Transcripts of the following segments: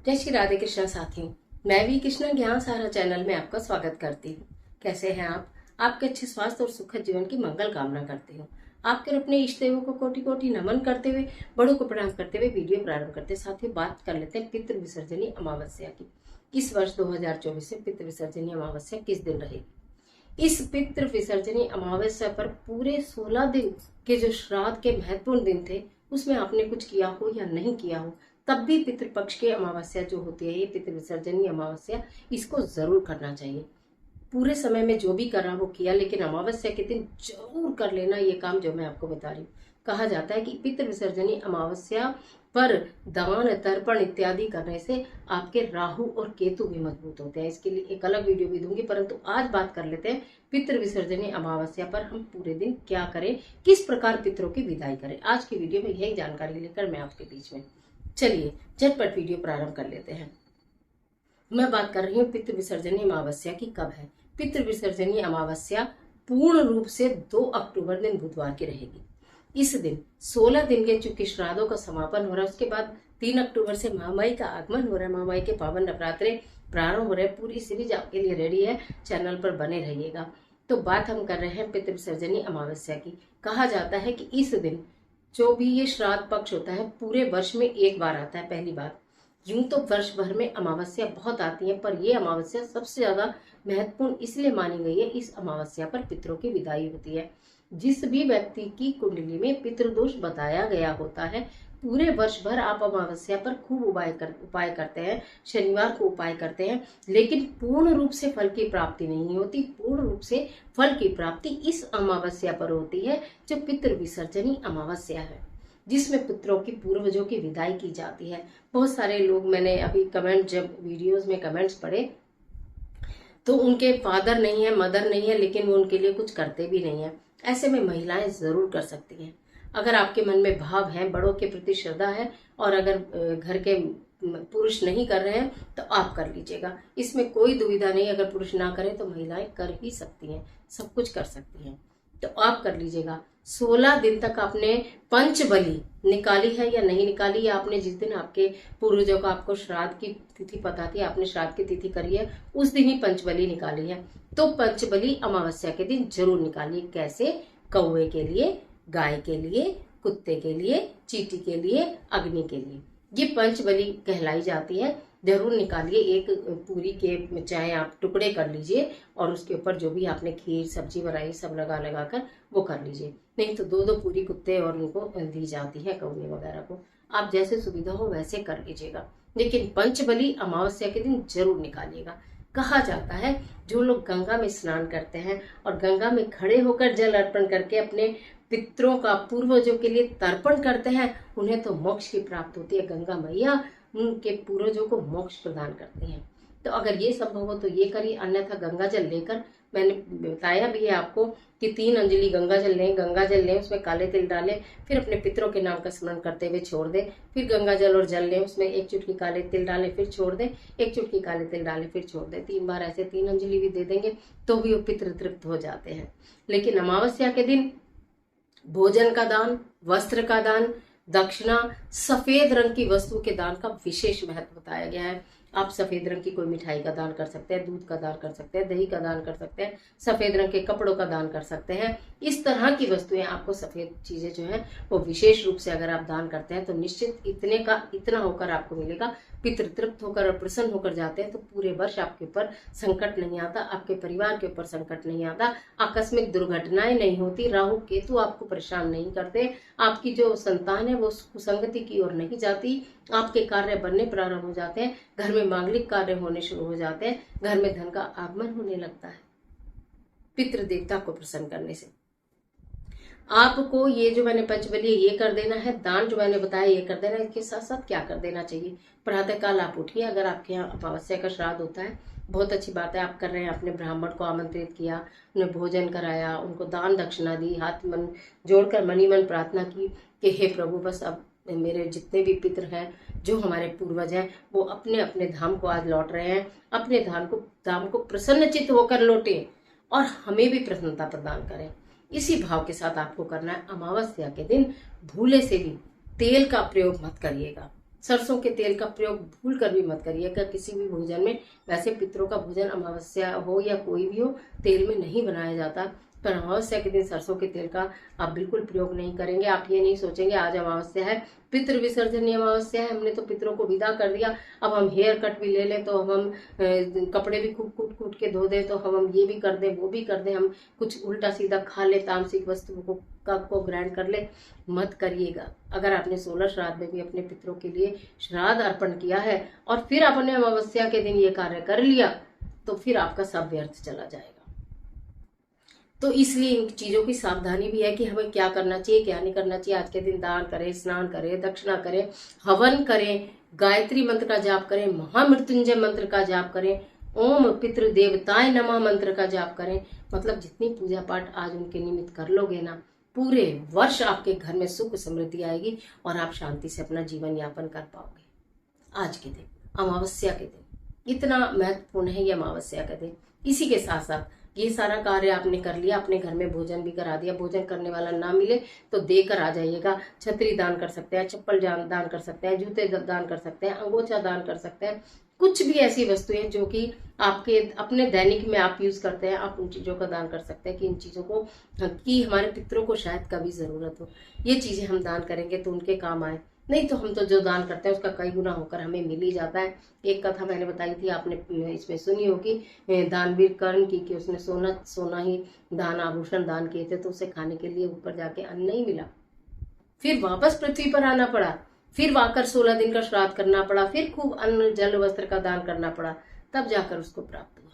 जय श्री राधे कृष्णा साथियों। मैं भी कृष्णा ज्ञान सारा चैनल में आपका स्वागत करती हूँ। कैसे हैं आप? आपके अच्छे स्वास्थ्य और सुखद जीवन की मंगल कामना करती हूँ। आपके और अपने इष्ट देवों को कोटि कोटि नमन करते हुए, बड़ों को प्रणाम करते हुए वीडियो प्रारंभ करते। साथियों, बात कर लेते हैं पितृ विसर्जनी अमावस्या की। इस वर्ष 2024 में पितृ विसर्जनी अमावस्या किस दिन रहेगी? इस पितृ विसर्जनी अमावस्या पर पूरे 16 दिन के जो श्राद्ध के महत्वपूर्ण दिन थे, उसमें आपने कुछ किया हो या नहीं किया हो, तब भी पितृपक्ष की अमावस्या जो होती है, ये पितृ विसर्जनी अमावस्या, इसको जरूर करना चाहिए। पूरे समय में जो भी करा वो किया, लेकिन अमावस्या के दिन जरूर कर लेना ये काम जो मैं आपको बता रही हूँ। कहा जाता है कि पितृ विसर्जनी अमावस्या पर दान तर्पण इत्यादि करने से आपके राहु और केतु भी मजबूत होते हैं। इसके लिए एक अलग वीडियो भी दूंगी, परंतु आज बात कर लेते हैं पितृ विसर्जनी अमावस्या पर हम पूरे दिन क्या करें, किस प्रकार पितरों की विदाई करें। आज की वीडियो में यही जानकारी लेकर मैं आपके बीच में, चलिए झटपट वीडियो प्रारंभ कर लेते हैं। मैं बात कर रही हूँ पितृ विसर्जनी अमावस्या की कब है। पितृ विसर्जनी अमावस्या पूर्ण रूप से 2 अक्टूबर दिन बुधवार की रहेगी। इस दिन 16 दिन के चूंकि श्राद्धों का समापन हो रहा है, उसके बाद 3 अक्टूबर से महामाई का आगमन हो रहा है। महामाई के पावन नवरात्रे प्रारंभ हो रहे हैं। पूरी सीरीज आपके लिए रेडी है, चैनल पर बने रहिएगा। तो बात हम कर रहे हैं पितृ विसर्जनी अमावस्या की। कहा जाता है कि इस दिन जो भी ये श्राद्ध पक्ष होता है, पूरे वर्ष में एक बार आता है। पहली बात, यूं तो वर्ष भर में अमावस्या बहुत आती है, पर यह अमावस्या सबसे ज्यादा महत्वपूर्ण इसलिए मानी गई है, इस अमावस्या पर पितरों की विदाई होती है। जिस भी व्यक्ति की कुंडली में पितृदोष बताया गया होता है, पूरे वर्ष भर आप अमावस्या पर खूब उपाय करते हैं, शनिवार को उपाय करते हैं, लेकिन पूर्ण रूप से फल की प्राप्ति नहीं होती। पूर्ण रूप से फल की प्राप्ति इस अमावस्या पर होती है, जो पितृ विसर्जनी अमावस्या है, जिसमें पितरों की पूर्वजों की विदाई की जाती है। बहुत सारे लोग, मैंने अभी कमेंट, जब वीडियोस में कमेंट्स पढ़े, तो उनके फादर नहीं है, मदर नहीं है, लेकिन वो उनके लिए कुछ करते भी नहीं है। ऐसे में महिलाएं जरूर कर सकती हैं। अगर आपके मन में भाव है, बड़ों के प्रति श्रद्धा है, और अगर घर के पुरुष नहीं कर रहे हैं तो आप कर लीजिएगा। इसमें कोई दुविधा नहीं। अगर पुरुष ना करें तो महिलाएं कर ही सकती हैं, सब कुछ कर सकती हैं, तो आप कर लीजिएगा। 16 दिन तक आपने पंचबली निकाली है या नहीं निकाली, या आपने जिस दिन आपके पूर्वजों का, आपको श्राद्ध की तिथि पता थी, आपने श्राद्ध की तिथि करी है, उस दिन ही पंचबली निकाली है, तो पंचबली अमावस्या के दिन जरूर निकालिए। कैसे? कौवे के लिए, गाय के लिए, कुत्ते के लिए, चींटी के लिए, अग्नि के लिए, ये पंचबली कहलाई जाती है। जरूर निकालिए। एक पूरी के चाहे आप टुकड़े कर लीजिए, और उसके ऊपर जो भी आपने खीर सब्जी बनाई सब लगा लगा कर वो कर लीजिए। नहीं तो 2-2 पूरी कुत्ते और उनको दी जाती है, कौवे वगैरह को। आप जैसे सुविधा हो वैसे कर लीजिएगा, लेकिन पंचबली अमावस्या के दिन जरूर निकालिएगा। कहा जाता है, जो लोग गंगा में स्नान करते हैं और गंगा में खड़े होकर जल अर्पण करके अपने पितरों का, पूर्वजों के लिए तर्पण करते हैं, उन्हें तो मोक्ष की प्राप्त होती है। गंगा मैया उनके पूर्वजों को मोक्ष प्रदान करते हैं। तो अगर ये संभव हो तो ये करिए, अन्यथा गंगा जल लेकर, मैंने बताया भी है आपको कि 3 अंजलि गंगा जल लें। गंगा जल लें, उसमें काले तिल डालें, फिर अपने पितरों के नाम का स्मरण करते हुए छोड़ दें। फिर गंगा जल और जल लें, उसमें 1 चुटकी काले तिल डालें, फिर छोड़ दें, 1 चुटकी काले तिल डालें, फिर छोड़ दें। 3 बार ऐसे 3 अंजलि भी दे देंगे तो भी वो पितृ तृप्त हो जाते हैं। लेकिन अमावस्या के दिन भोजन का दान, वस्त्र का दान, दक्षिणा, सफेद रंग की वस्तु के दान का विशेष महत्व बताया गया है। आप सफेद रंग की कोई मिठाई का दान कर सकते हैं, दूध का दान कर सकते हैं, दही का दान कर सकते हैं, सफेद रंग के कपड़ों का दान कर सकते हैं। इस तरह की वस्तुएं, आपको सफेद चीजें जो है वो विशेष रूप से अगर आप दान करते हैं तो निश्चित इतने का इतना होकर आपको मिलेगा। पितृ तृप्त होकर और प्रसन्न होकर जाते हैं तो पूरे वर्ष आपके ऊपर संकट नहीं आता, आपके परिवार के ऊपर संकट नहीं आता, आकस्मिक दुर्घटनाएं नहीं होती, राहु केतु आपको परेशान नहीं करते, आपकी जो संतान है वो कुसंगति की ओर नहीं जाती, आपके कार्य बनने प्रारंभ हो जाते हैं, घर में मांगलिक कार्य होने शुरू हो जाते हैं, घर में धन का आगमन होने लगता है पितृ देवता को प्रसन्न करने से। आपको ये जो मैंने पंचबली ये कर देना है, दान जो मैंने बताया ये कर देना है। इसके साथ साथ क्या कर देना चाहिए? प्रातःकाल आप उठिए। अगर आपके यहाँ अमावस्या का श्राद्ध होता है, बहुत अच्छी बात है, आप कर रहे हैं, अपने ब्राह्मण को आमंत्रित किया, उन्हें भोजन कराया, उनको दान दक्षिणा दी, हाथ मन जोड़कर मनी मन प्रार्थना की कि हे प्रभु, बस अब मेरे जितने भी पितृ हैं, जो हमारे पूर्वज हैं, वो अपने अपने धाम को आज लौट रहे हैं, अपने धाम को प्रसन्नचित्त होकर लौटे और हमें भी प्रसन्नता प्रदान करें। इसी भाव के साथ आपको करना है। अमावस्या के दिन भूले से भी तेल का प्रयोग मत करिएगा। सरसों के तेल का प्रयोग भूल कर भी मत करिएगा किसी भी भोजन में। वैसे पितरों का भोजन अमावस्या हो या कोई भी हो, तेल में नहीं बनाया जाता, पर अमावस्या के दिन सरसों के तेल का आप बिल्कुल प्रयोग नहीं करेंगे। आप ये नहीं सोचेंगे आज अमावस्या है, पितृ विसर्जन अमावस्या है, हमने तो पितरों को विदा कर दिया, अब हम हेयर कट भी ले लें, तो हम कपड़े भी खूब कूट कूट के धो दें, तो हम ये भी कर दें वो भी कर दें, हम कुछ उल्टा सीधा खा ले, तामसिक वस्तुओं को ग्रहण कर ले। मत करिएगा। अगर आपने 16 श्राद्ध में भी अपने पितरों के लिए श्राद्ध अर्पण किया है और फिर आपने अमावस्या के दिन ये कार्य कर लिया, तो फिर आपका सब व्यर्थ चला जाएगा। तो इसलिए इन चीजों की सावधानी भी है कि हमें क्या करना चाहिए क्या नहीं करना चाहिए। आज के दिन दान करें, स्नान करें, दक्षिणा करें, हवन करें, गायत्री मंत्र का जाप करें, महामृत्युंजय मंत्र का जाप करें, ओम पितृ देवताय नमः मंत्र का जाप करें। मतलब जितनी पूजा पाठ आज उनके निमित्त कर लोगे ना, पूरे वर्ष आपके घर में सुख समृद्धि आएगी और आप शांति से अपना जीवन यापन कर पाओगे। आज के दिन, अमावस्या के दिन, इतना महत्वपूर्ण है ये अमावस्या का दिन। इसी के साथ साथ ये सारा कार्य आपने कर लिया, अपने घर में भोजन भी करा दिया। भोजन करने वाला ना मिले तो देकर आ जाइएगा। छतरी दान कर सकते हैं, चप्पल दान कर सकते हैं, जूते दान कर सकते हैं, अंगोछा दान कर सकते हैं। कुछ भी ऐसी वस्तुएं जो कि आपके अपने दैनिक में आप यूज करते हैं, आप उन चीजों का दान कर सकते हैं कि इन चीजों को, कि हमारे पितरों को शायद कभी जरूरत हो, ये चीजें हम दान करेंगे तो उनके काम आए। नहीं तो हम तो जो दान करते हैं उसका कई गुना होकर हमें मिल ही जाता है। एक कथा मैंने बताई थी, आपने इसमें सुनी होगी, दानवीर कर्ण की, कि उसने सोना ही दान आभूषण दान किए थे, तो उसे खाने के लिए ऊपर जाके अन्न नहीं मिला, फिर वापस पृथ्वी पर आना पड़ा, फिर वाकर 16 दिन का श्राद्ध करना पड़ा, फिर खूब अन्न जल वस्त्र का दान करना पड़ा, तब जाकर उसको प्राप्त हुआ।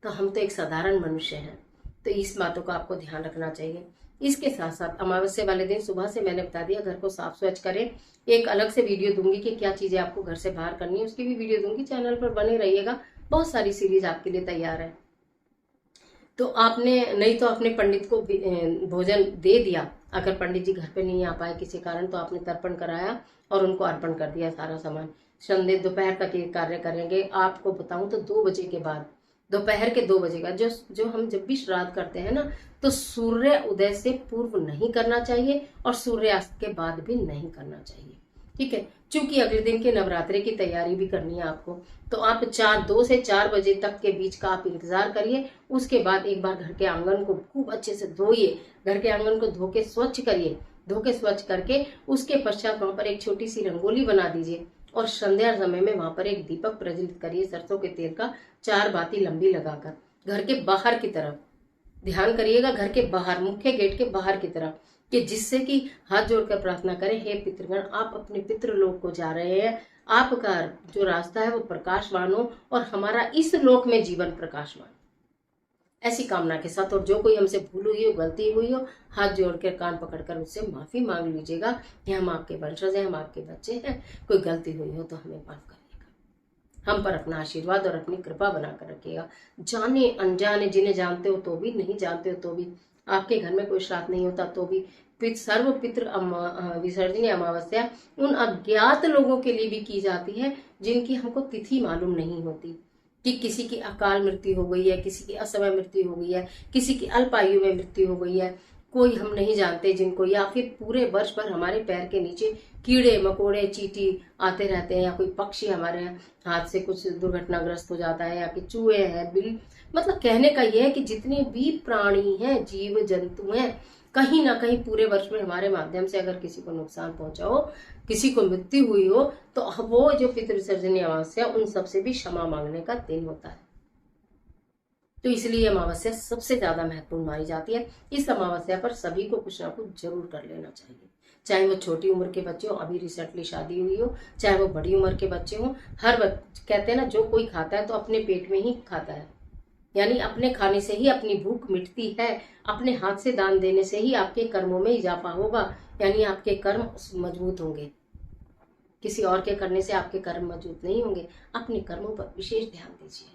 तो हम तो एक साधारण मनुष्य हैं, तो इस बातों का आपको ध्यान रखना चाहिए। इसके साथ साथ अमावस्या वाले दिन सुबह से मैंने बता दिया, घर को साफ स्वच्छ करें। एक अलग से वीडियो दूंगी कि क्या चीजें आपको घर से बाहर करनी है, उसकी भी वीडियो दूंगी। चैनल पर बने रहिएगा, बहुत सारी सीरीज आपके लिए तैयार है। तो आपने नहीं तो अपने पंडित को भोजन दे दिया, अगर पंडित जी घर पे नहीं आ पाए किसी कारण, तो आपने तर्पण कराया और उनको अर्पण कर दिया सारा सामान। संध्या दोपहर तक ये कार्य करेंगे। आपको बताऊं तो 2 बजे के बाद, दोपहर के 2 बजे का जो हम जब भी श्राद्ध करते हैं ना, तो सूर्य उदय से पूर्व नहीं करना चाहिए और सूर्यास्त के बाद भी नहीं करना चाहिए। ठीक है, चूंकि अगले दिन के नवरात्रि की तैयारी भी करनी है आपको, तो आप 2 से 4 बजे तक के बीच का आप इंतजार करिए। उसके बाद एक बार घर के आंगन को खूब अच्छे से धोइए, घर के आंगन को धो के स्वच्छ करिए। धो के स्वच्छ करके उसके पश्चात वहां पर एक छोटी सी रंगोली बना दीजिए और संध्या समय में वहां पर एक दीपक प्रज्वलित करिए, सरसों के तेल का 4 बाती लंबी लगाकर, घर के बाहर की तरफ। ध्यान करिएगा, घर के बाहर, मुख्य गेट के बाहर की तरफ, कि जिससे कि हाथ जोड़कर प्रार्थना करें, हे पितृगण, आप अपने पितृलोक को जा रहे हैं, आपका जो रास्ता है वो प्रकाशवान हो और हमारा इस लोक में जीवन प्रकाशवान। ऐसी कामना के साथ, और जो कोई हमसे भूल हुई हो, गलती हुई हो, हाथ जोड़कर कान पकड़कर उससे माफी मांग लीजिएगा कि हम आपके वंशज हैं, हम आपके बच्चे हैं, कोई गलती हुई हो तो हमें माफ करिएगा। हम पर अपना आशीर्वाद और अपनी कृपा बनाकर रखिएगा। जाने अनजाने, जिन्हें जानते हो तो भी, नहीं जानते हो तो भी, आपके घर में कोई श्राद्ध नहीं होता तो भी, सर्व पितृ विसर्जन अमावस्या उन अज्ञात लोगों के लिए भी की जाती है जिनकी हमको तिथि मालूम नहीं होती, कि किसी की अकाल मृत्यु हो गई है, किसी की असमय मृत्यु हो गई है, किसी की अल्पायु में मृत्यु हो गई है, कोई हम नहीं जानते जिनको, या फिर पूरे वर्ष भर हमारे पैर के नीचे कीड़े मकोड़े चींटी आते रहते हैं, या कोई पक्षी हमारे हाथ से कुछ दुर्घटनाग्रस्त हो जाता है, या कि चूहे हैं, बिल, मतलब कहने का यह है कि जितने भी प्राणी हैं, जीव जंतु हैं, कहीं ना कहीं पूरे वर्ष में हमारे माध्यम से अगर किसी को नुकसान पहुंचा हो, किसी को मृत्यु हुई हो, तो वो जो पितृ विसर्जन अमावस्या उन सबसे भी क्षमा मांगने का दिन होता है। तो इसलिए अमावस्या सबसे ज्यादा महत्वपूर्ण मानी जाती है। इस अमावस्या पर सभी को कुछ ना कुछ जरूर कर लेना चाहिए, चाहे वो छोटी उम्र के बच्चे हो, अभी रिसेंटली शादी हुई हो, चाहे वो बड़ी उम्र के बच्चे हो। कहते हैं ना, जो कोई खाता है तो अपने पेट में ही खाता है, यानी अपने खाने से ही अपनी भूख मिटती है। अपने हाथ से दान देने से ही आपके कर्मों में इजाफा होगा, यानी आपके कर्म मजबूत होंगे। किसी और के करने से आपके कर्म मजबूत नहीं होंगे। अपने कर्मों पर विशेष ध्यान दीजिए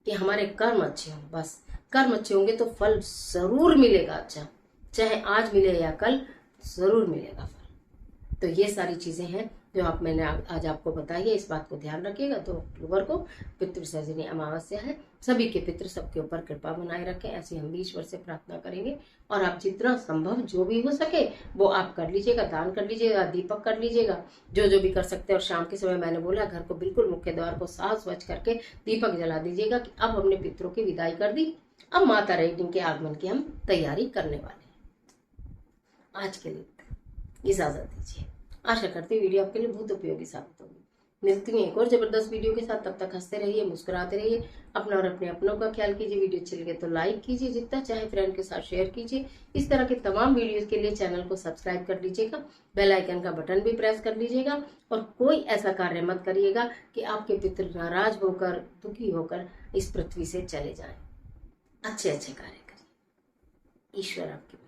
कि हमारे कर्म अच्छे हों। बस कर्म अच्छे होंगे तो फल जरूर मिलेगा अच्छा, चाहे आज मिले या कल, जरूर मिलेगा फल। तो ये सारी चीजें हैं जो मैंने आज आपको बताई है, इस बात को ध्यान रखिएगा। तो अक्टूबर को पितृसर्जनी अमावस्या है। सभी के पितृ सबके ऊपर कृपा बनाए रखें, ऐसी हम भी ईश्वर से प्रार्थना करेंगे। और आप जितना संभव जो भी हो सके वो आप कर लीजिएगा, दान कर लीजिएगा, दीपक कर लीजिएगा, जो भी कर सकते हैं। और शाम के समय मैंने बोला घर को बिल्कुल मुख्य द्वार को साफ स्वच्छ करके दीपक जला दीजिएगा कि अब हमने पितरों की विदाई कर दी, अब माता रानी के आगमन की हम तैयारी करने वाले हैं। आज के लिए इजाजत दीजिए। आशा करती हूँ वीडियो आपके लिए बहुत उपयोगी साबित होगी। मिलती हूँ एक और जबरदस्त वीडियो के साथ। तब तक हंसते रहिए, मुस्कुराते रहिए, अपना और अपने अपनों का ख्याल कीजिए। वीडियो अच्छी लगे तो लाइक कीजिए, जितना चाहे फ्रेंड के साथ शेयर कीजिए। इस तरह के तमाम वीडियोस के लिए चैनल को सब्सक्राइब कर लीजिएगा, बेल आइकन का बटन भी प्रेस कर लीजिएगा। और कोई ऐसा कार्य मत करिएगा कि आपके पितृ नाराज होकर, दुखी होकर इस पृथ्वी से चले जाएं। अच्छे अच्छे कार्य करिए। ईश्वर आपके